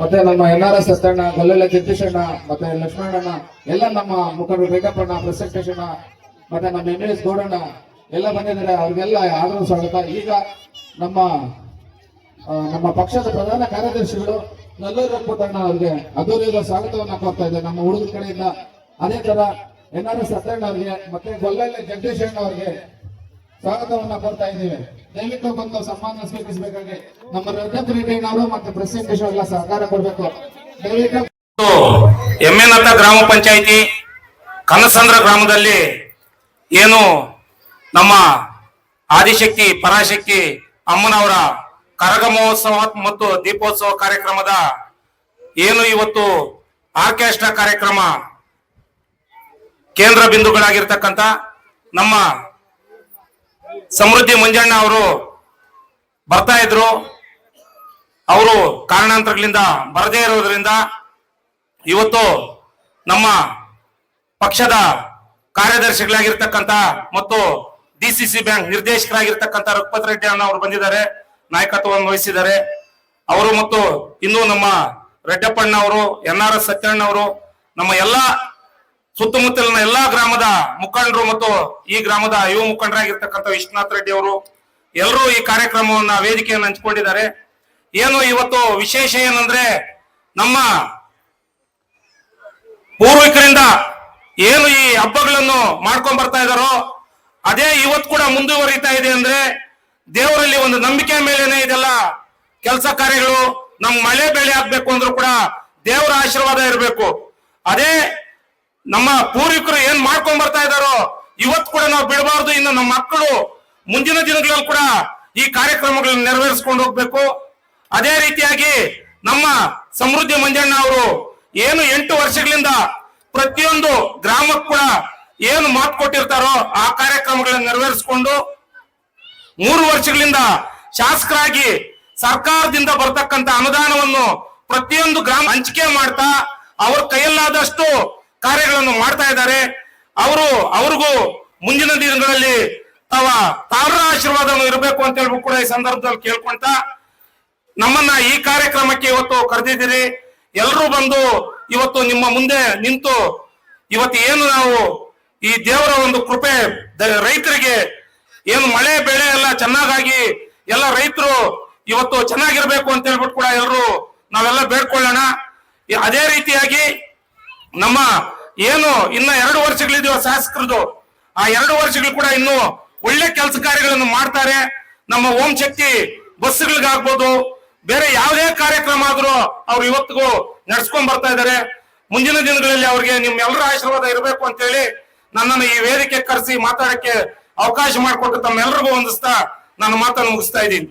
ಮತ್ತೆ ನಮ್ಮ NRS ಸತ್ತಣ್ಣ, ಗೊಲ್ಲೆಲ್ಲ ಜಗದೀಶಣ್ಣ, ಮತ್ತೆ ಲಕ್ಷ್ಮಣಣ್ಣ, ಎಲ್ಲ ನಮ್ಮ ಮುಖಂಡರು ವೆಂಕಟಣ್ಣ, ಪ್ರೆಸೆಂಟೇಷನ್, ಮತ್ತೆ ನಮ್ಮ MS ಗೌಡಣ್ಣ ಎಲ್ಲ ಬಂದಿದ್ದಾರೆ. ಅವ್ರಿಗೆಲ್ಲ ಆದರೂ ಸ್ವಾಗತ. ಈಗ ನಮ್ಮ ಪಕ್ಷದ ಪ್ರಧಾನ ಕಾರ್ಯದರ್ಶಿಗಳು ನಲ್ಲೂರು ಪುಟ್ಟಣ್ಣ ಅವ್ರಿಗೆ ಅದ್ದೂರಿಯ ಸ್ವಾಗತವನ್ನ ಕೋರ್ತಾ ಇದ್ದಾರೆ ನಮ್ಮ ಹುಡುಗರ ಕಡೆಯಿಂದ. ಅದೇ ತರ NRS ಸತ್ತಣ್ಣ ಅವ್ರಿಗೆ ಮತ್ತೆ ಗೊಲ್ಲೆಲ್ಲ ಜಗದೀಶಣ್ಣ ಅವ್ರಿಗೆ ಸ್ವಾಗತವನ್ನ ಕೋರ್ತಾ ಇದ್ದೀವಿ. ದಯವಿಟ್ಟು ಬಂದು ಸನ್ಮಾನ ಸ್ವೀಕರಿಸಬೇಕಾಗಿ ನಮ್ಮ ರೆಡ್ಡಪ್ಪರೆಡ್ಡಿ ಅವರು ಮತ್ತೆ ಪ್ರೆಸೆಂಟೇಷನ್ ಎಲ್ಲ ಸಹಕಾರ ಕೊಡಬೇಕು. ದಯವಿಟ್ಟು ಎಮ್ಮೆನತ್ತ ಗ್ರಾಮ ಪಂಚಾಯಿತಿ ಕನಸಂದ್ರ ಗ್ರಾಮದಲ್ಲಿ ಏನು ನಮ್ಮ ಆದಿಶಕ್ತಿ ಪರಾಶಕ್ತಿ ಅಮ್ಮನವರ ಕರಗ ಮಹೋತ್ಸವ ಮತ್ತು ದೀಪೋತ್ಸವ ಕಾರ್ಯಕ್ರಮದ ಏನು ಇವತ್ತು ಆರ್ಕೆಸ್ಟ್ರಾ ಕಾರ್ಯಕ್ರಮ ಕೇಂದ್ರ ಬಿಂದುಗಳಾಗಿರ್ತಕ್ಕಂಥ ನಮ್ಮ ಸಮೃದ್ಧಿ ಮಂಜಣ್ಣ ಅವರು ಬರ್ತಾ ಇದ್ರು. ಅವರು ಕಾರಣಾಂತರಗಳಿಂದ ಬರದೇ ಇರೋದ್ರಿಂದ ಇವತ್ತು ನಮ್ಮ ಪಕ್ಷದ ಕಾರ್ಯದರ್ಶಿಗಳಾಗಿರ್ತಕ್ಕಂಥ ಮತ್ತು DCC ಬ್ಯಾಂಕ್ ನಿರ್ದೇಶಕರಾಗಿರ್ತಕ್ಕಂಥ ರಘುಪತ್ ರೆಡ್ಡಿ ಅಣ್ಣ ಅವರು ಬಂದಿದ್ದಾರೆ, ನಾಯಕತ್ವವನ್ನು ವಹಿಸಿದ್ದಾರೆ. ಅವರು ಮತ್ತು ಇನ್ನು ನಮ್ಮ ರೆಡ್ಡಪ್ಪಣ್ಣ ಅವರು, NRS ಸತ್ಯಣ್ಣ ಅವರು, ನಮ್ಮ ಎಲ್ಲಾ ಸುತ್ತಮುತ್ತಲಿನ ಎಲ್ಲಾ ಗ್ರಾಮದ ಮುಖಂಡರು ಮತ್ತು ಈ ಗ್ರಾಮದ ಯುವ ಮುಖಂಡರಾಗಿರ್ತಕ್ಕಂಥ ವಿಶ್ವನಾಥ್ ರೆಡ್ಡಿ ಅವರು ಎಲ್ಲರೂ ಈ ಕಾರ್ಯಕ್ರಮವನ್ನ ವೇದಿಕೆಯನ್ನು ಹಂಚಿಕೊಂಡಿದ್ದಾರೆ. ಏನು ಇವತ್ತು ವಿಶೇಷ ಏನಂದ್ರೆ ನಮ್ಮ ಪೂರ್ವಿಕರಿಂದ ಏನು ಈ ಹಬ್ಬಗಳನ್ನು ಮಾಡ್ಕೊಂಡ್ ಬರ್ತಾ ಇದಾರೋ ಅದೇ ಇವತ್ತು ಕೂಡ ಮುಂದುವರಿತಾ ಇದೆ. ಅಂದ್ರೆ ದೇವರಲ್ಲಿ ಒಂದು ನಂಬಿಕೆ ಮೇಲೇನೆ ಇದೆಲ್ಲ ಕೆಲಸ ಕಾರ್ಯಗಳು. ನಮ್ ಮಳೆ ಬೆಳೆ ಆಗ್ಬೇಕು ಅಂದ್ರೂ ಕೂಡ ದೇವರ ಆಶೀರ್ವಾದ ಇರಬೇಕು. ಅದೇ ನಮ್ಮ ಪೂರ್ವಿಕರು ಏನ್ ಮಾಡ್ಕೊಂಡ್ ಬರ್ತಾ ಇದಾರೋ ಇವತ್ತು ಕೂಡ ನಾವು ಬಿಡಬಾರ್ದು. ಇನ್ನು ನಮ್ಮ ಮಕ್ಕಳು ಮುಂದಿನ ದಿನಗಳಲ್ಲಿ ಕೂಡ ಈ ಕಾರ್ಯಕ್ರಮಗಳನ್ನು ನೆರವೇರಿಸಿಕೊಂಡು ಹೋಗ್ಬೇಕು. ಅದೇ ರೀತಿಯಾಗಿ ನಮ್ಮ ಸಮೃದ್ಧಿ ಮಂಜಣ್ಣ ಅವರು ಏನು 8 ವರ್ಷಗಳಿಂದ ಪ್ರತಿಯೊಂದು ಗ್ರಾಮಕ್ಕೂ ಕೂಡ ಏನು ಮಾತು ಕೊಟ್ಟಿರ್ತಾರೋ ಆ ಕಾರ್ಯಕ್ರಮಗಳನ್ನು ನೆರವೇರಿಸಿಕೊಂಡು 3 ವರ್ಷಗಳಿಂದ ಶಾಸಕರಾಗಿ ಸರ್ಕಾರದಿಂದ ಬರ್ತಕ್ಕಂಥ ಅನುದಾನವನ್ನು ಪ್ರತಿಯೊಂದು ಗ್ರಾಮ ಹಂಚಿಕೆ ಮಾಡ್ತಾ ಅವ್ರ ಕೈಯಲ್ಲಾದಷ್ಟು ಕಾರ್ಯಗಳನ್ನು ಮಾಡ್ತಾ ಇದ್ದಾರೆ. ಅವ್ರಿಗೂ ಮುಂದಿನ ದಿನಗಳಲ್ಲಿ ತಾವರ ಆಶೀರ್ವಾದವನ್ನು ಇರಬೇಕು ಅಂತ ಹೇಳ್ಬಿಟ್ಟು ಕೂಡ ಈ ಸಂದರ್ಭದಲ್ಲಿ ಕೇಳ್ಕೊಂತ ನಮ್ಮನ್ನ ಈ ಕಾರ್ಯಕ್ರಮಕ್ಕೆ ಇವತ್ತು ಕರೆದಿದ್ದೀರಿ. ಎಲ್ಲರೂ ಬಂದು ಇವತ್ತು ನಿಮ್ಮ ಮುಂದೆ ನಿಂತು ಇವತ್ತು ಏನು ನಾವು ಈ ದೇವರ ಒಂದು ಕೃಪೆ ರೈತರಿಗೆ ಏನು ಮಳೆ ಬೆಳೆ ಎಲ್ಲ ಚೆನ್ನಾಗಾಗಿ ಎಲ್ಲ ರೈತರು ಇವತ್ತು ಚೆನ್ನಾಗಿರ್ಬೇಕು ಅಂತ ಹೇಳ್ಬಿಟ್ಟು ಕೂಡ ಎಲ್ಲರೂ ನಾವೆಲ್ಲ ಬೇಡ್ಕೊಳ್ಳೋಣ. ಅದೇ ರೀತಿಯಾಗಿ ನಮ್ಮ ಏನು ಇನ್ನ 2 ವರ್ಷಗಳಿದೆಯೋ ಶಾಸಕರದು, ಆ 2 ವರ್ಷಗಳು ಕೂಡ ಇನ್ನು ಒಳ್ಳೆ ಕೆಲಸ ಕಾರ್ಯಗಳನ್ನು ಮಾಡ್ತಾರೆ. ನಮ್ಮ ಓಂ ಶಕ್ತಿ ಬಸ್ಗಳಿಗಾಗ್ಬೋದು, ಬೇರೆ ಯಾವುದೇ ಕಾರ್ಯಕ್ರಮ ಆದ್ರೂ ಅವ್ರು ಇವತ್ತಿಗೂ ನಡ್ಸ್ಕೊಂಡ್ ಬರ್ತಾ ಇದ್ದಾರೆ. ಮುಂದಿನ ದಿನಗಳಲ್ಲಿ ಅವ್ರಿಗೆ ನಿಮ್ಮೆಲ್ಲರ ಆಶೀರ್ವಾದ ಇರಬೇಕು ಅಂತ ಹೇಳಿ ನನ್ನನ್ನು ಈ ವೇದಿಕೆ ಕರೆಸಿ ಮಾತಾಡಕ್ಕೆ ಅವಕಾಶ ಮಾಡಿಕೊಟ್ಟು ತಮ್ಮೆಲ್ಲರಿಗೂ ವಂದಿಸ್ತಾ ನನ್ನ ಮಾತನ್ನು ಮುಗಿಸ್ತಾ ಇದ್ದೀನಿ.